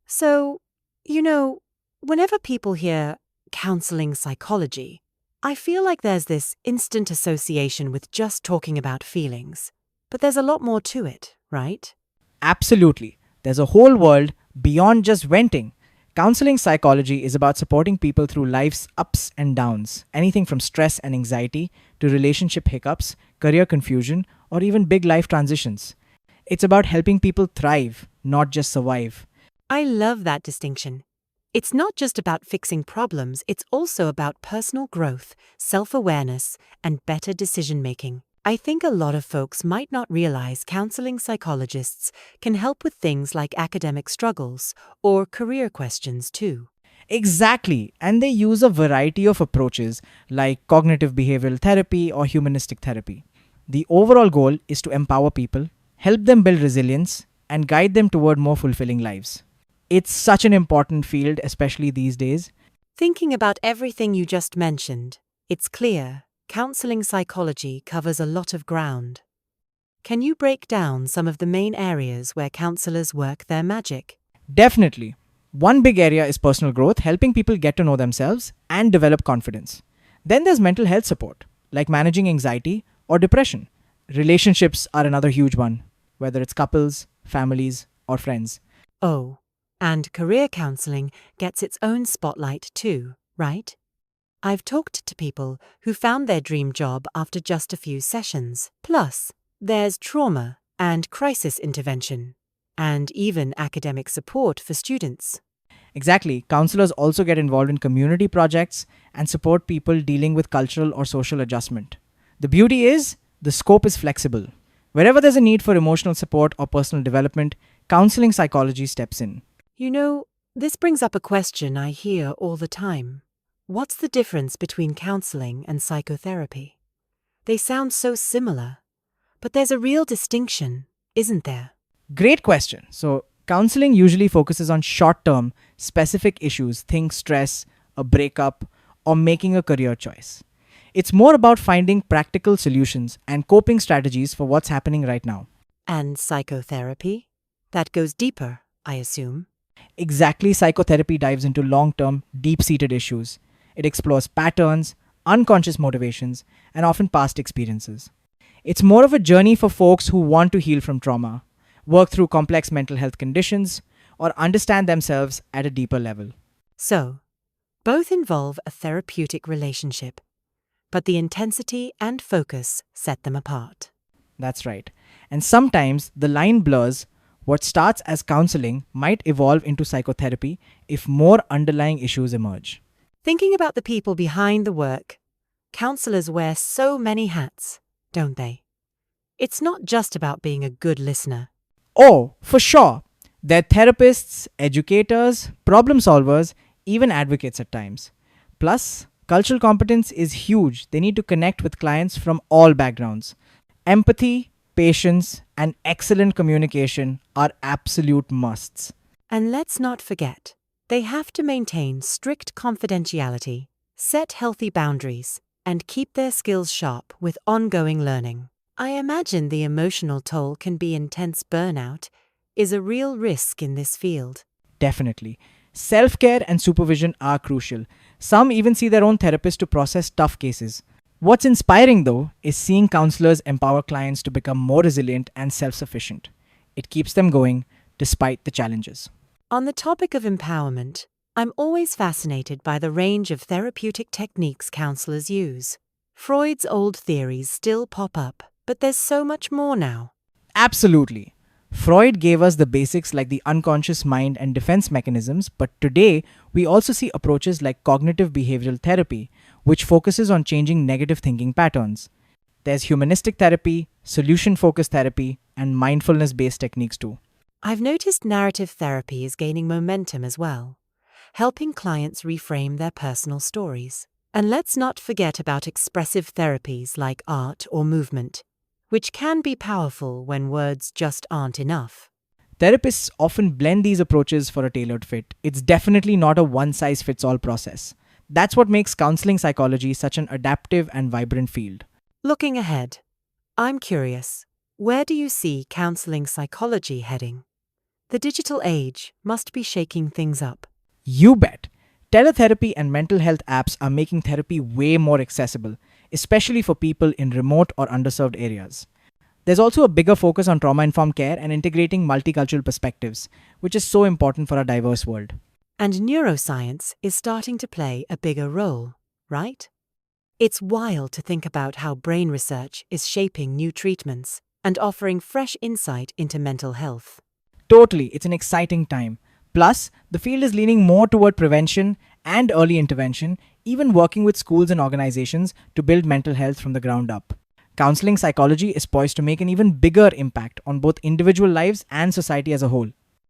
So, you know, whenever people hear counseling psychology, I feel like there's this instant association with just talking about feelings. But there's a lot more to it, right? Absolutely. There's a whole world beyond just venting. Counseling psychology is about supporting people through life's ups and downs, anything from stress and anxiety to relationship hiccups, career confusion, or even big life transitions. It's about helping people thrive, not just survive. I love that distinction. It's not just about fixing problems, it's also about personal growth, self awareness, and better decision making. I think a lot of folks might not realize counseling psychologists can help with things like academic struggles or career questions too. Exactly, and they use a variety of approaches like cognitive behavioral therapy or humanistic therapy. The overall goal is to empower people, help them build resilience, and guide them toward more fulfilling lives. It's such an important field, especially these days. Thinking about everything you just mentioned, it's clear counseling psychology covers a lot of ground. Can you break down some of the main areas where counselors work their magic? Definitely. One big area is personal growth, helping people get to know themselves and develop confidence. Then there's mental health support, like managing anxiety or depression. Relationships are another huge one, whether it's couples, families, or friends. Oh, and career counseling gets its own spotlight too, right? I've talked to people who found their dream job after just a few sessions. Plus, there's trauma and crisis intervention, and even academic support for students. Exactly. Counselors also get involved in community projects and support people dealing with cultural or social adjustment. The beauty is, the scope is flexible. Wherever there's a need for emotional support or personal development, counseling psychology steps in. You know, this brings up a question I hear all the time. What's the difference between counseling and psychotherapy? They sound so similar, but there's a real distinction, isn't there? Great question. So, counseling usually focuses on short term, specific issues, think stress, a breakup, or making a career choice. It's more about finding practical solutions and coping strategies for what's happening right now. And psychotherapy? That goes deeper, I assume. Exactly, psychotherapy dives into long term, deep seated issues. It explores patterns, unconscious motivations, and often past experiences. It's more of a journey for folks who want to heal from trauma, work through complex mental health conditions, or understand themselves at a deeper level. So, both involve a therapeutic relationship, but the intensity and focus set them apart. That's right. And sometimes the line blurs. What starts as counseling might evolve into psychotherapy if more underlying issues emerge. Thinking about the people behind the work, counselors wear so many hats, don't they? It's not just about being a good listener. Oh, for sure. They're therapists, educators, problem solvers, even advocates at times. Plus, cultural competence is huge. They need to connect with clients from all backgrounds. Empathy, patience, and excellent communication are absolute musts. And let's not forget, they have to maintain strict confidentiality, set healthy boundaries, and keep their skills sharp with ongoing learning. I imagine the emotional toll can be intense. Burnout is a real risk in this field. Definitely. Self care and supervision are crucial. Some even see their own therapist to process tough cases. What's inspiring, though, is seeing counselors empower clients to become more resilient and self sufficient. It keeps them going despite the challenges. On the topic of empowerment, I'm always fascinated by the range of therapeutic techniques counselors use. Freud's old theories still pop up, but there's so much more now. Absolutely. Freud gave us the basics like the unconscious mind and defense mechanisms, but today we also see approaches like cognitive behavioral therapy, which focuses on changing negative thinking patterns. There's humanistic therapy, solution focused therapy, and mindfulness based techniques too. I've noticed narrative therapy is gaining momentum as well, helping clients reframe their personal stories. And let's not forget about expressive therapies like art or movement, which can be powerful when words just aren't enough. Therapists often blend these approaches for a tailored fit. It's definitely not a one size fits all process. That's what makes counseling psychology such an adaptive and vibrant field. Looking ahead, I'm curious, where do you see counseling psychology heading? The digital age must be shaking things up. You bet. Teletherapy and mental health apps are making therapy way more accessible, especially for people in remote or underserved areas. There's also a bigger focus on trauma informed care and integrating multicultural perspectives, which is so important for our diverse world. And neuroscience is starting to play a bigger role, right? It's wild to think about how brain research is shaping new treatments and offering fresh insight into mental health. Totally, it's an exciting time. Plus, the field is leaning more toward prevention and early intervention, even working with schools and organizations to build mental health from the ground up. Counseling psychology is poised to make an even bigger impact on both individual lives and society as a whole.